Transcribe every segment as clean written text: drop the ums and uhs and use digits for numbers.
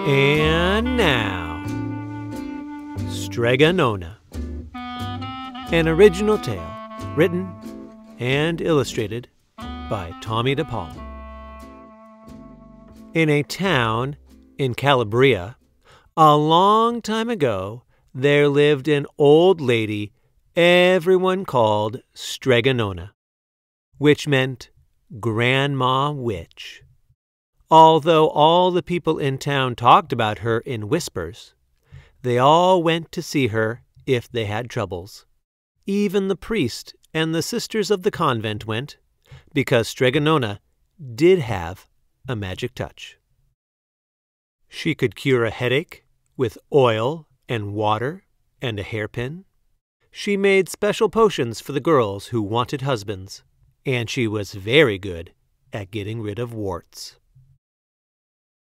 And now, Strega Nona, an original tale written and illustrated by Tommie dePaola. In a town in Calabria, a long time ago, there lived an old lady everyone called Strega Nona, which meant Grandma Witch. Although all the people in town talked about her in whispers, they all went to see her if they had troubles. Even the priest and the sisters of the convent went, because Strega Nona did have a magic touch. She could cure a headache with oil and water and a hairpin. She made special potions for the girls who wanted husbands, and she was very good at getting rid of warts.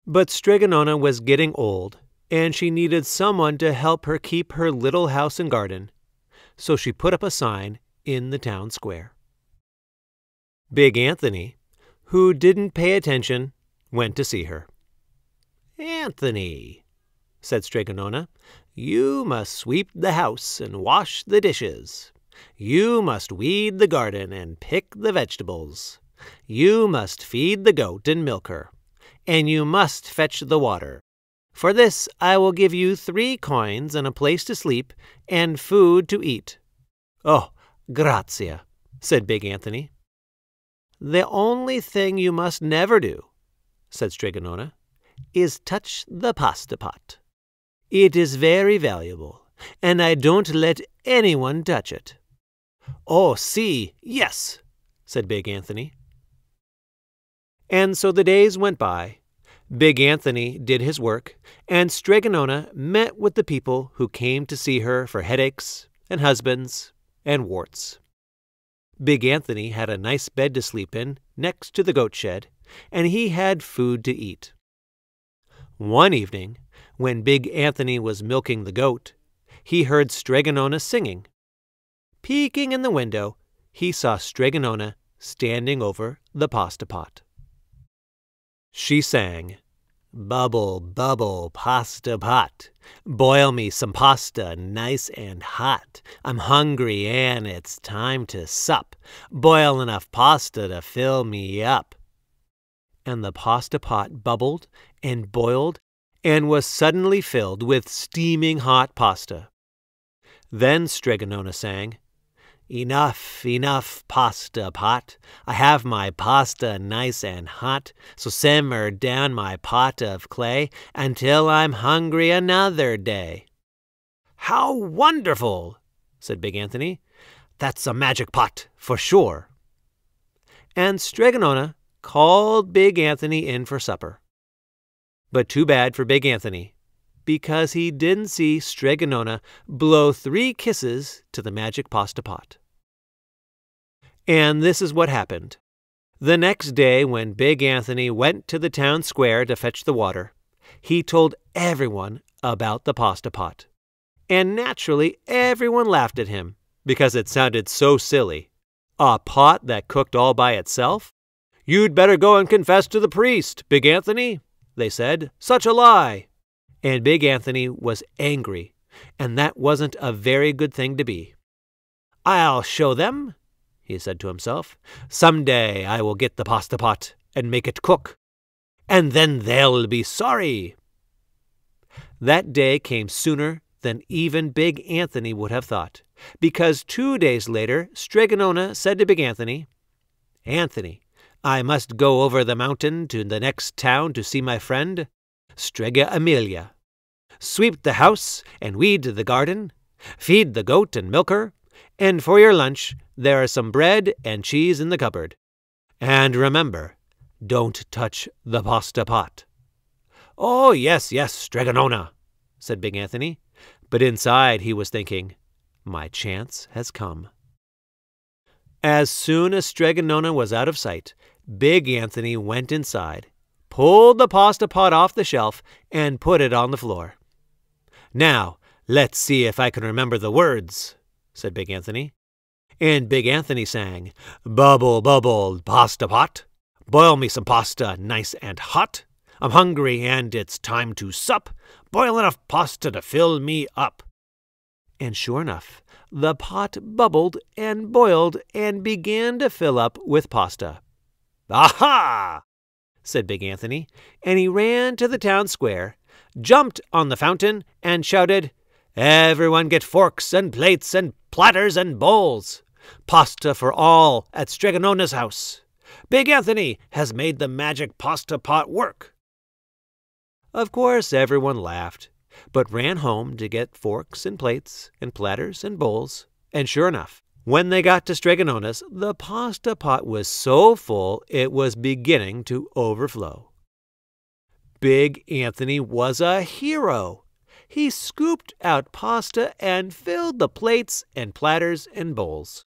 But Strega Nona was getting old, and she needed someone to help her keep her little house and garden, so she put up a sign in the town square. Big Anthony, who didn't pay attention, went to see her. "Anthony," said Strega Nona, "you must sweep the house and wash the dishes. You must weed the garden and pick the vegetables. You must feed the goat and milk her, and you must fetch the water. For this I will give you 3 coins and a place to sleep and food to eat." "Oh, grazie," said Big Anthony. "The only thing you must never do," said Strega Nona, "is touch the pasta pot. It is very valuable, and I don't let anyone touch it." "Oh, si, yes," said Big Anthony. And so the days went by. Big Anthony did his work, and Strega Nona met with the people who came to see her for headaches and husbands and warts. Big Anthony had a nice bed to sleep in next to the goat shed, and he had food to eat. One evening, when Big Anthony was milking the goat, he heard Strega Nona singing. Peeking in the window, he saw Strega Nona standing over the pasta pot. She sang, "Bubble, bubble, pasta pot. Boil me some pasta nice and hot. I'm hungry and it's time to sup. Boil enough pasta to fill me up." And the pasta pot bubbled and boiled and was suddenly filled with steaming hot pasta. Then Strega Nona sang, "Enough, enough, pasta pot. I have my pasta nice and hot, so simmer down my pot of clay until I'm hungry another day." "How wonderful!" said Big Anthony. "That's a magic pot, for sure." And Strega Nona called Big Anthony in for supper. But too bad for Big Anthony, because he didn't see Strega Nona blow 3 kisses to the magic pasta pot. And this is what happened. The next day, when Big Anthony went to the town square to fetch the water, he told everyone about the pasta pot. And naturally, everyone laughed at him, because it sounded so silly. A pot that cooked all by itself? "You'd better go and confess to the priest, Big Anthony," they said. "Such a lie." And Big Anthony was angry, and that wasn't a very good thing to be. "I'll show them," he said to himself. "Someday I will get the pasta pot and make it cook, and then they'll be sorry." That day came sooner than even Big Anthony would have thought, because 2 days later Strega Nona said to Big Anthony, "Anthony, I must go over the mountain to the next town to see my friend, Strega Amelia. Sweep the house and weed the garden, feed the goat and milk her, and for your lunch there are some bread and cheese in the cupboard. And remember, don't touch the pasta pot." "Oh, yes, yes, Strega Nona," said Big Anthony, but inside he was thinking, "My chance has come." As soon as Strega Nona was out of sight, Big Anthony went inside, pulled the pasta pot off the shelf, and put it on the floor. "Now, let's see if I can remember the words," said Big Anthony. And Big Anthony sang, "Bubble, bubble, pasta pot. Boil me some pasta nice and hot. I'm hungry and it's time to sup. Boil enough pasta to fill me up." And sure enough, the pot bubbled and boiled and began to fill up with pasta. "Aha!" said Big Anthony, and he ran to the town square, jumped on the fountain, and shouted, "Everyone get forks and plates and platters and bowls. Pasta for all at Strega Nona's house. Big Anthony has made the magic pasta pot work." Of course, everyone laughed, but ran home to get forks and plates and platters and bowls, and sure enough, when they got to Strega Nona's, the pasta pot was so full it was beginning to overflow. Big Anthony was a hero. He scooped out pasta and filled the plates and platters and bowls.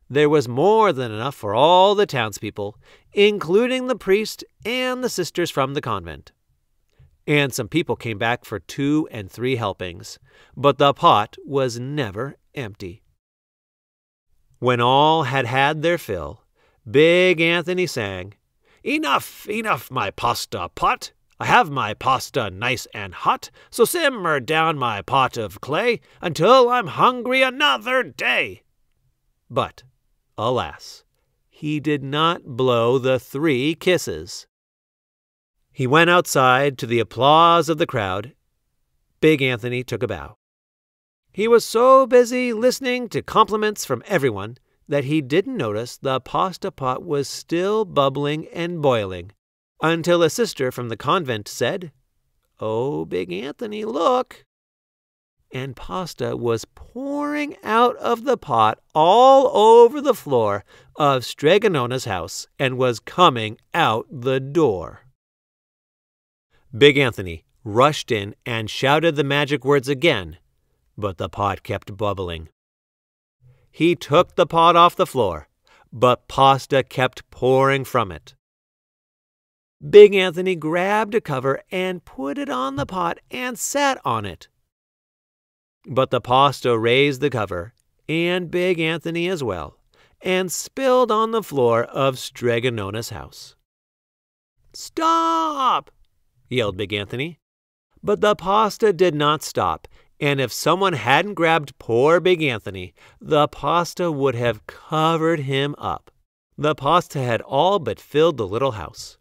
There was more than enough for all the townspeople, including the priest and the sisters from the convent. And some people came back for 2 and 3 helpings, but the pot was never empty. When all had had their fill, Big Anthony sang, "Enough, enough, my pasta pot. I have my pasta nice and hot, so simmer down my pot of clay until I'm hungry another day." But, alas, he did not blow the 3 kisses. He went outside to the applause of the crowd. Big Anthony took a bow. He was so busy listening to compliments from everyone that he didn't notice the pasta pot was still bubbling and boiling, until a sister from the convent said, "Oh, Big Anthony, look!" And pasta was pouring out of the pot all over the floor of Strega Nona's house and was coming out the door. Big Anthony rushed in and shouted the magic words again, but the pot kept bubbling. He took the pot off the floor, but pasta kept pouring from it. Big Anthony grabbed a cover and put it on the pot and sat on it. But the pasta raised the cover, and Big Anthony as well, and spilled on the floor of Strega Nona's house. "Stop!" yelled Big Anthony. But the pasta did not stop, and if someone hadn't grabbed poor Big Anthony, the pasta would have covered him up. The pasta had all but filled the little house.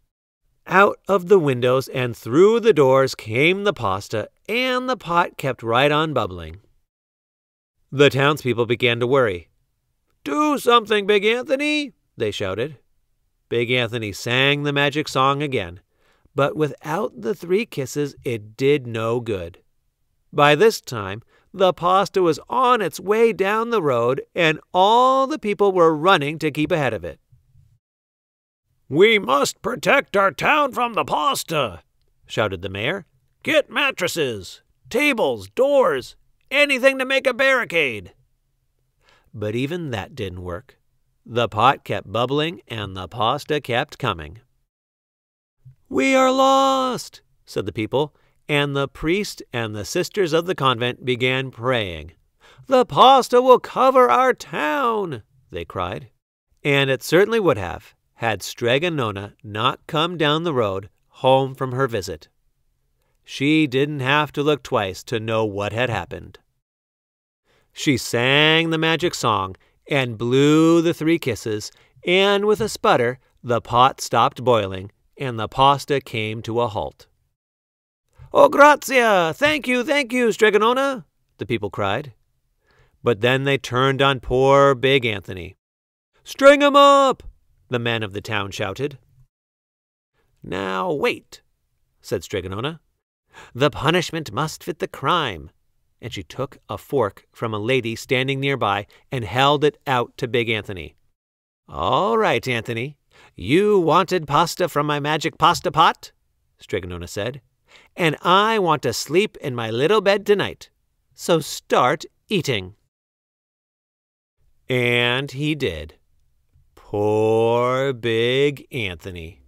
Out of the windows and through the doors came the pasta, and the pot kept right on bubbling. The townspeople began to worry. "Do something, Big Anthony!" they shouted. Big Anthony sang the magic song again, but without the 3 kisses it did no good. By this time, the pasta was on its way down the road, and all the people were running to keep ahead of it. "We must protect our town from the pasta," shouted the mayor. "Get mattresses, tables, doors, anything to make a barricade." But even that didn't work. The pot kept bubbling and the pasta kept coming. "We are lost," said the people, and the priest and the sisters of the convent began praying. "The pasta will cover our town," they cried. And it certainly would have, had Strega Nona not come down the road home from her visit. She didn't have to look twice to know what had happened. She sang the magic song and blew the 3 kisses, and with a sputter, the pot stopped boiling, and the pasta came to a halt. "Oh, grazie! Thank you, Strega Nona!" the people cried. But then they turned on poor Big Anthony. "String him up!" the men of the town shouted. "Now wait," said Strega Nona. "The punishment must fit the crime." And she took a fork from a lady standing nearby and held it out to Big Anthony. "All right, Anthony. You wanted pasta from my magic pasta pot," Strega Nona said, "and I want to sleep in my little bed tonight. So start eating." And he did. Poor Big Anthony.